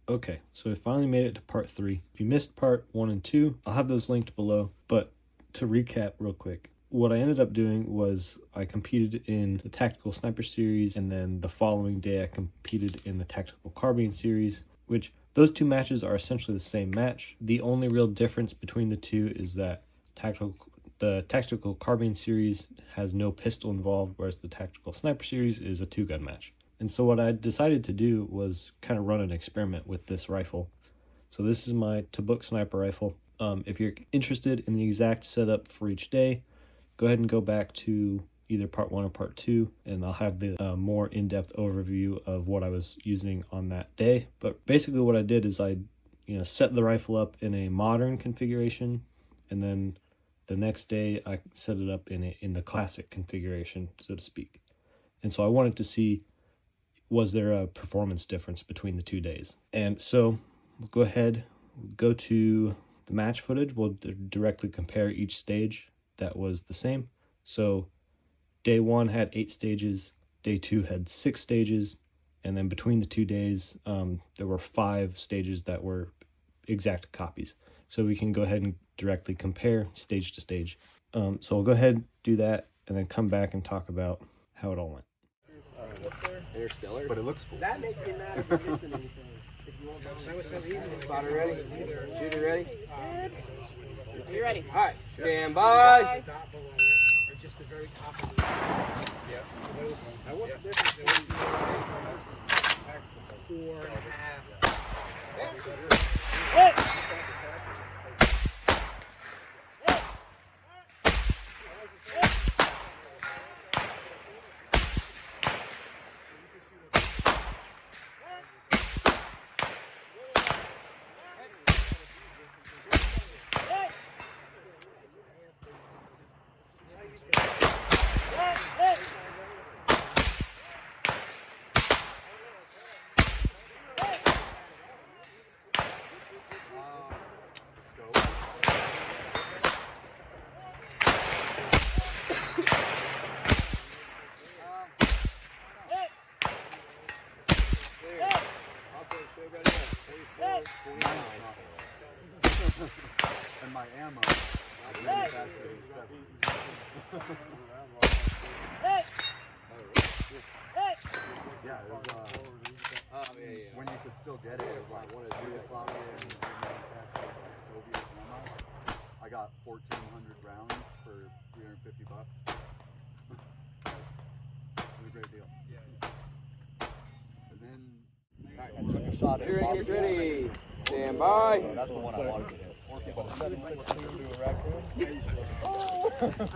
Okay, so we finally made it to part 3. If you missed part 1 and 2, I'll have those linked below. But to recap real quick, what I ended up doing was I competed in the Tactical Sniper Series, and then the following day I competed in the Tactical Carbine Series, which those two matches are essentially the same match. The only real difference between the two is that the Tactical Carbine Series has no pistol involved, whereas the Tactical Sniper Series is a 2-gun match. And so what I decided to do was kind of run an experiment with this rifle. So this is my Tabuk sniper rifle. If you're interested in the exact setup for each day, go ahead and go back to either part 1 or part 2, and I'll have the more in-depth overview of what I was using on that day. But basically what I did is I set the rifle up in a modern configuration, and then the next day I set it up in the classic configuration, so to speak. And so I wanted to see, was there a performance difference between the 2 days? And so we'll go ahead, go to the match footage. We'll directly compare each stage that was the same. So day 1 had 8 stages, day 2 had 6 stages, and then between the 2 days, there were 5 stages that were exact copies. So we can go ahead and directly compare stage to stage. So we'll go ahead and do that, and then come back and talk about how it all went. Interstellar. But it looks cool. That makes me mad if you're missing anything. If you won't go. So easy. Spotter ready? Shooter ready? Are you ready? Alright, stand by. Just the very top of the yeah. What's the difference? 4.5. And my ammo. Yeah, it was, when you could still get it, it was like Yugoslavia and Soviet ammo. I got 1,400 rounds for $350. It was a great deal. And then I took a shot at it. Ready? Stand by. That's the one I wanted to hit.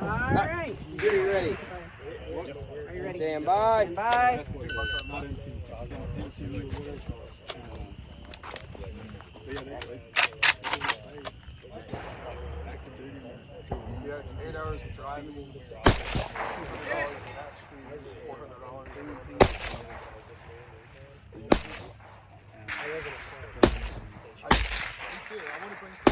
All right. Shooter ready? Are you ready? Stand by. Stand by. Yeah, it's 8 hours of driving, $200 tax fees, $400. I wasn't a me too. I want to bring some.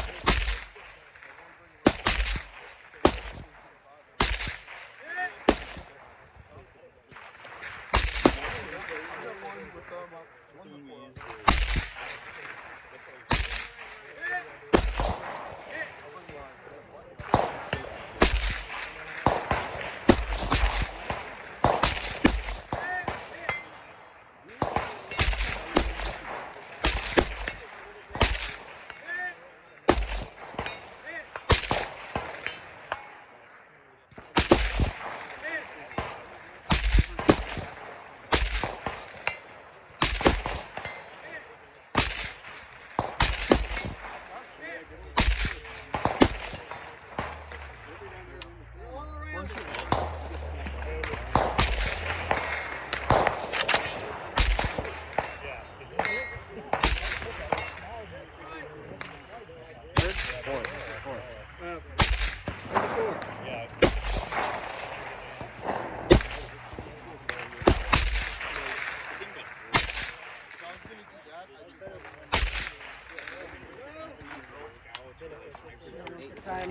Time.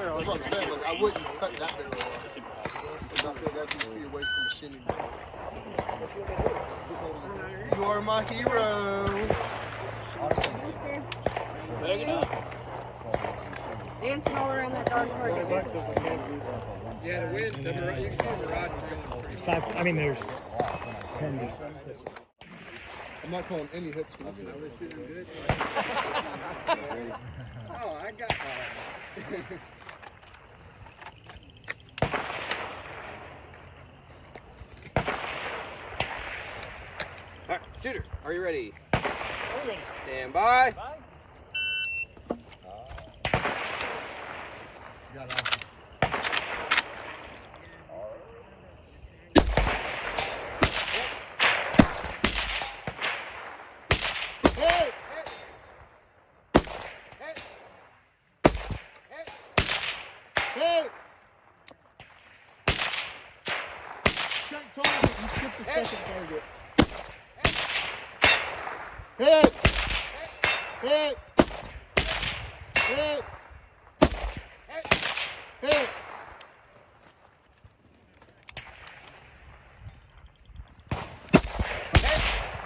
barrel. That's what I'm saying. Like, I wouldn't cut that barrel off. It's impossible. That'd just be a waste of machining. You are my hero. Bag it up. Dancing all around that darn party. Yeah, the wind, you can see the rod going. It's 5. I mean, there's 10. I'm not calling any hits for this one. Oh, I got All right, shooter, are you ready? Stand by. Hey! Check target. You skipped the second target. Hit! Hit! Hit! Hit! Hit!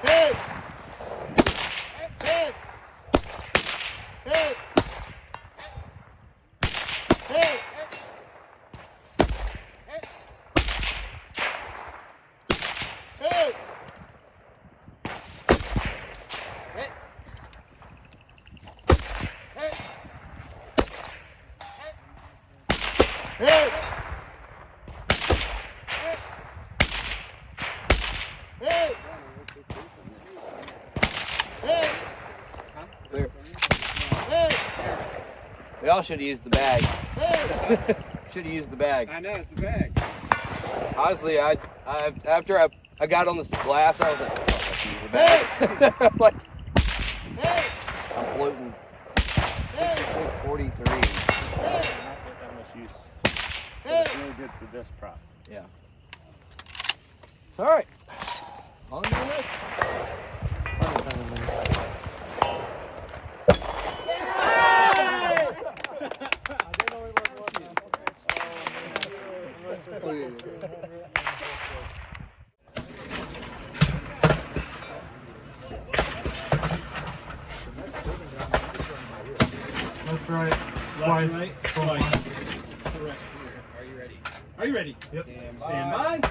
Hit! Hit! Hit! Hit! Hit! Hit! Hit! Clear. Hit! We all should have used the bag. Hit! Should have used the bag. I know, it's the bag. Honestly, after I got on the glass, I was like, oh, let's use the bag. Like, Hit! I'm floating Hit! 643. Not that much use. But it's really good for this prop. Yeah. All right. On your way. Oh, yeah. Left, right, twice. Twice. Correct. Are you ready? Are you ready? Yep. Stand by.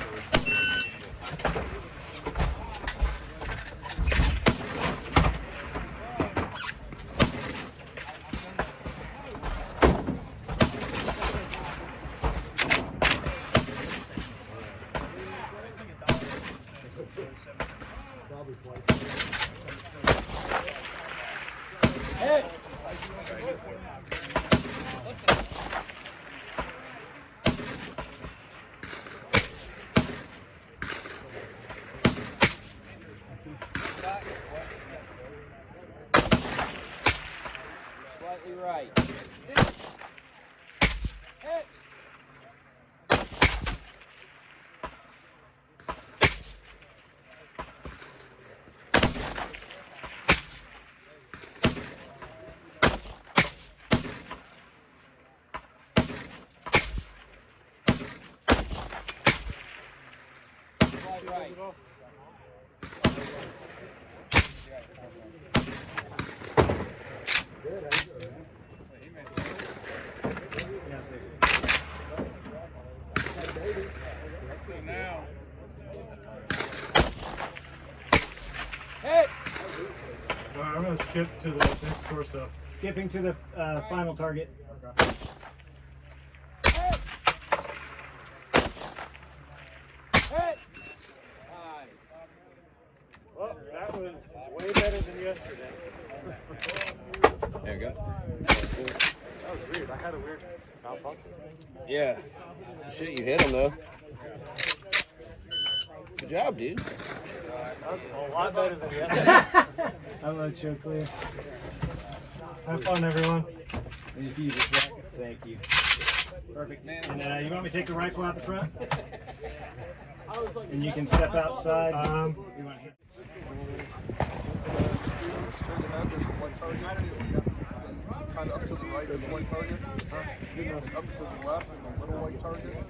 Slightly right. Slight right. So now, Hey! All right, I'm going to skip to the next torso. skipping to the final target. Well, that was way better than yesterday. There you go. That was weird. I had a weird malfunction. Yeah. Shit, you hit him though. Good job, dude. That was a lot better than yesterday. I'll let you clear. Have fun, everyone. If you just thank you. Perfect, man. And you want me to take the rifle out the front? And you can step outside. You want to See, straight ahead, there's one target. kind of up to the right is a white target. And up to the left is a little white target.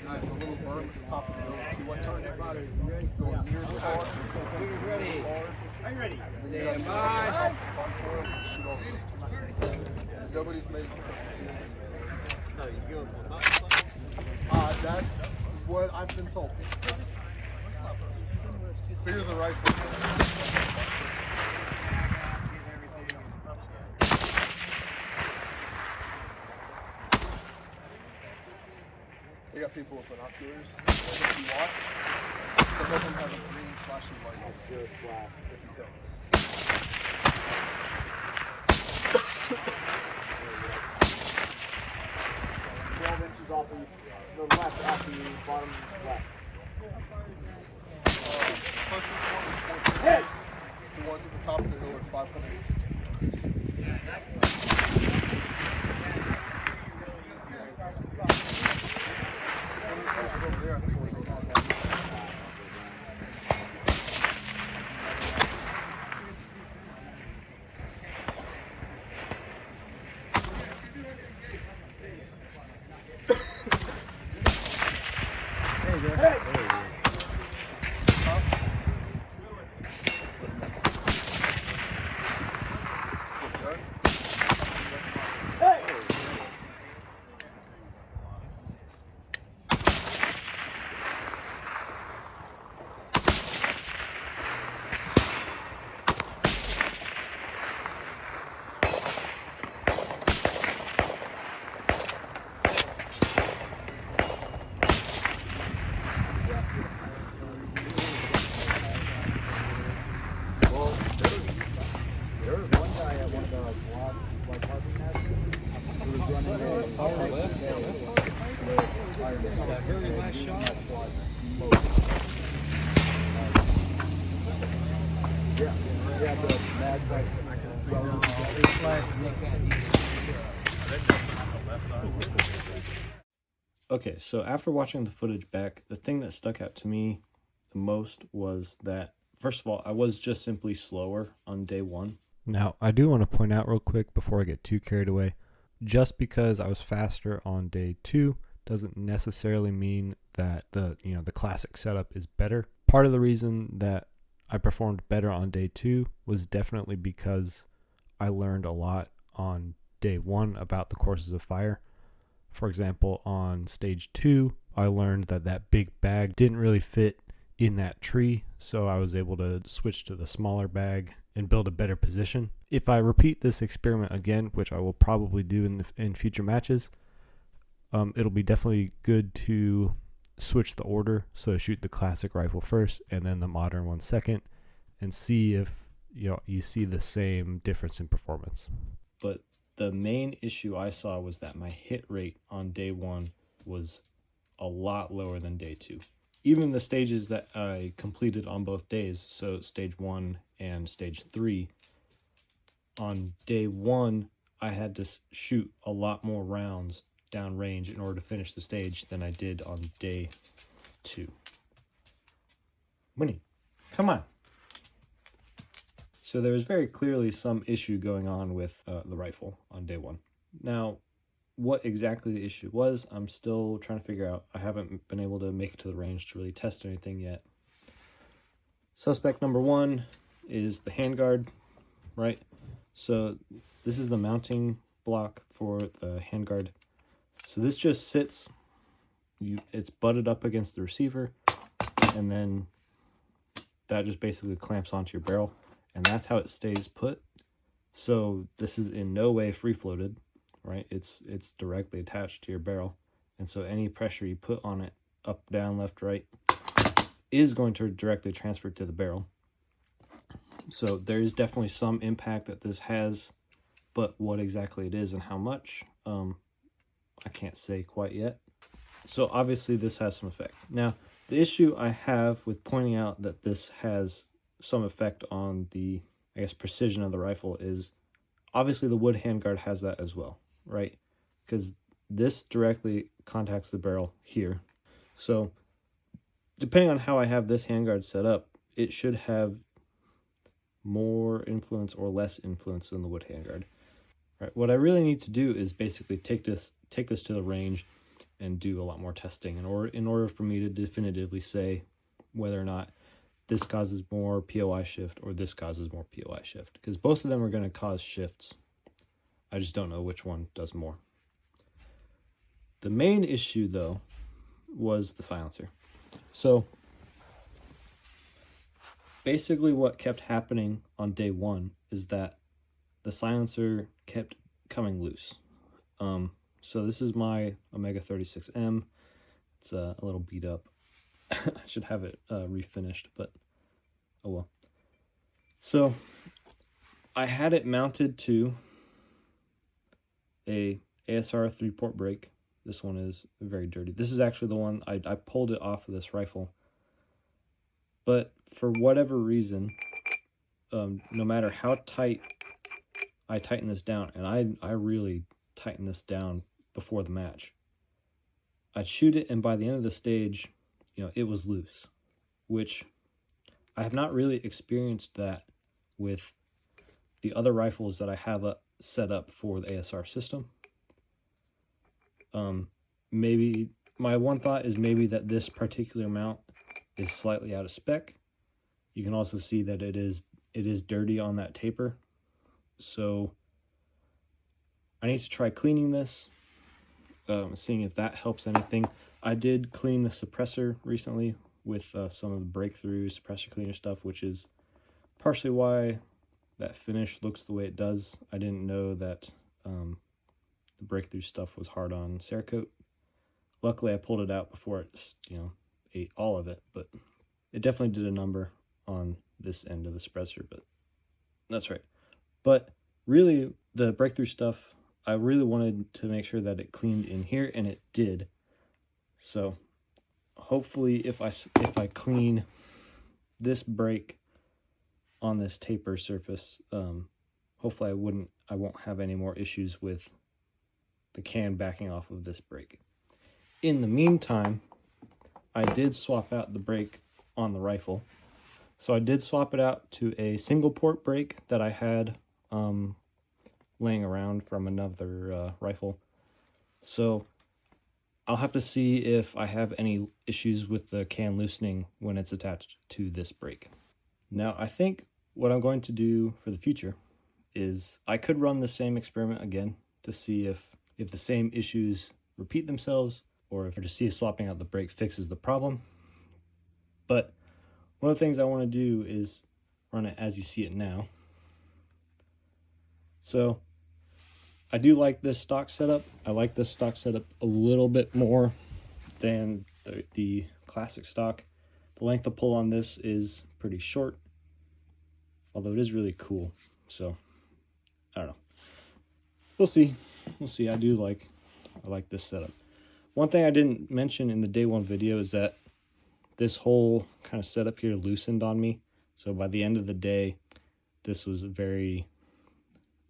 There's a little berm at the top of the hill with 2 white targets. Going near the car. Ready. Are you ready? Stand by. Shoot all those. Nobody's made it. That's what I've been told. Clear the rifle. They got people with binoculars. If you watch, some of them have a green flashing light on if he hits. 12 inches off of you, to the left, off of you, bottom left. Closest one is 14. Hey! The ones at the top of the hill are 560 yards. Over there, I think it was over there. Okay, so after watching the footage back, the thing that stuck out to me the most was that, first of all, I was just simply slower on day 1. Now, I do want to point out real quick before I get too carried away, just because I was faster on day 2 doesn't necessarily mean that the classic setup is better. Part of the reason that I performed better on day 2 was definitely because I learned a lot on day 1 about the courses of fire. For example, on stage 2, I learned that that big bag didn't really fit in that tree, so I was able to switch to the smaller bag and build a better position. If I repeat this experiment again, which I will probably do in future matches, it'll be definitely good to switch the order, so shoot the classic rifle first and then the modern one second, and see if you see the same difference in performance. But the main issue I saw was that my hit rate on day 1 was a lot lower than day 2. Even the stages that I completed on both days, so stage 1 and stage 3, on day 1, I had to shoot a lot more rounds downrange in order to finish the stage than I did on day 2. Winnie, come on. So there was very clearly some issue going on with the rifle on day 1. Now, what exactly the issue was, I'm still trying to figure out. I haven't been able to make it to the range to really test anything yet. Suspect number 1 is the handguard, right? So this is the mounting block for the handguard. So this just sits, it's butted up against the receiver, and then that just basically clamps onto your barrel. And that's how it stays put. So this is in no way free floated, right? It's directly attached to your barrel. And so any pressure you put on it, up, down, left, right, is going to directly transfer to the barrel. So there is definitely some impact that this has, but what exactly it is and how much, I can't say quite yet. So obviously this has some effect. Now, the issue I have with pointing out that this has some effect on the, precision of the rifle is obviously the wood handguard has that as well, right? Because this directly contacts the barrel here. So depending on how I have this handguard set up, it should have more influence or less influence than the wood handguard, Right. What I really need to do is basically take this to the range and do a lot more testing in order for me to definitively say whether or not this causes more POI shift or this causes more POI shift, because both of them are going to cause shifts. I just don't know which one does more. The main issue, though, was the silencer. So basically what kept happening on day one is that the silencer kept coming loose. So this is my Omega 36M. It's a little beat up. I should have it refinished, but oh well. So I had it mounted to a ASR 3-port brake. This one is very dirty. This is actually the one I pulled it off of this rifle. But for whatever reason, no matter how tight I tighten this down, and I really tighten this down before the match, I'd shoot it, and by the end of the stage, it was loose, which I have not really experienced that with the other rifles that I have set up for the ASR system. Maybe my one thought is maybe that this particular mount is slightly out of spec. You can also see that it is dirty on that taper. So I need to try cleaning this, seeing if that helps anything. I did clean the suppressor recently with some of the breakthrough suppressor cleaner stuff, which is partially why that finish looks the way it does. I didn't know that the breakthrough stuff was hard on Cerakote. Luckily I pulled it out before it ate all of it, but it definitely did a number on this end of the suppressor, but that's right. But really, the breakthrough stuff, I really wanted to make sure that it cleaned in here, and it did. So hopefully if I clean this brake on this taper surface, hopefully I won't have any more issues with the can backing off of this brake. In the meantime, I did swap out the brake on the rifle. So I did swap it out to a single port brake that I had laying around from another rifle. So I'll have to see if I have any issues with the can loosening when it's attached to this brake. Now I think what I'm going to do for the future is I could run the same experiment again to see if the same issues repeat themselves, or to see if swapping out the brake fixes the problem. But one of the things I want to do is run it as you see it now. So I do like this stock setup. I like this stock setup a little bit more than the classic stock. The length of pull on this is pretty short, although it is really cool. So I don't know. We'll see. I like this setup. One thing I didn't mention in the day one video is that this whole kind of setup here loosened on me. So by the end of the day, this was very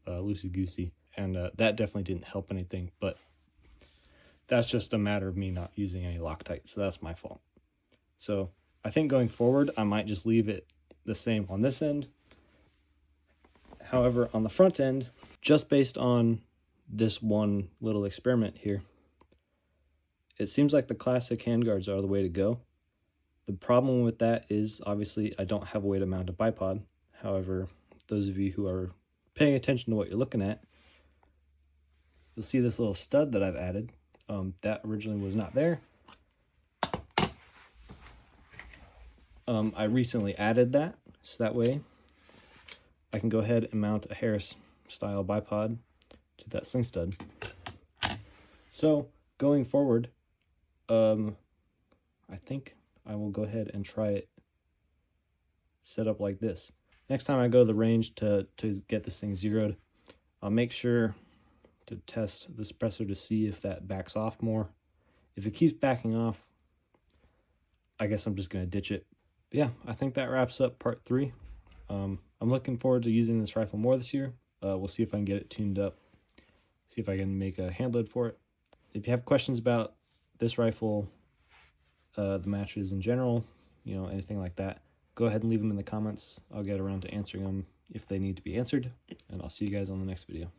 loosey-goosey, and that definitely didn't help anything, but that's just a matter of me not using any Loctite, so that's my fault. So I think going forward, I might just leave it the same on this end. However, on the front end, just based on this one little experiment here, it seems like the classic handguards are the way to go. The problem with that is, obviously, I don't have a way to mount a bipod. However, those of you who are paying attention to what you're looking at, you'll see this little stud that I've added. That originally was not there. I recently added that, so that way I can go ahead and mount a Harris style bipod to that sling stud. So going forward, I think I will go ahead and try it set up like this. Next time I go to the range to get this thing zeroed, I'll make sure to test the suppressor to see if that backs off more. If it keeps backing off, I guess I'm just going to ditch it. But yeah, I think that wraps up part 3. I'm looking forward to using this rifle more this year. We'll see if I can get it tuned up, see if I can make a hand load for it. If you have questions about this rifle, the matches in general, anything like that, go ahead and leave them in the comments. I'll get around to answering them if they need to be answered, and I'll see you guys on the next video.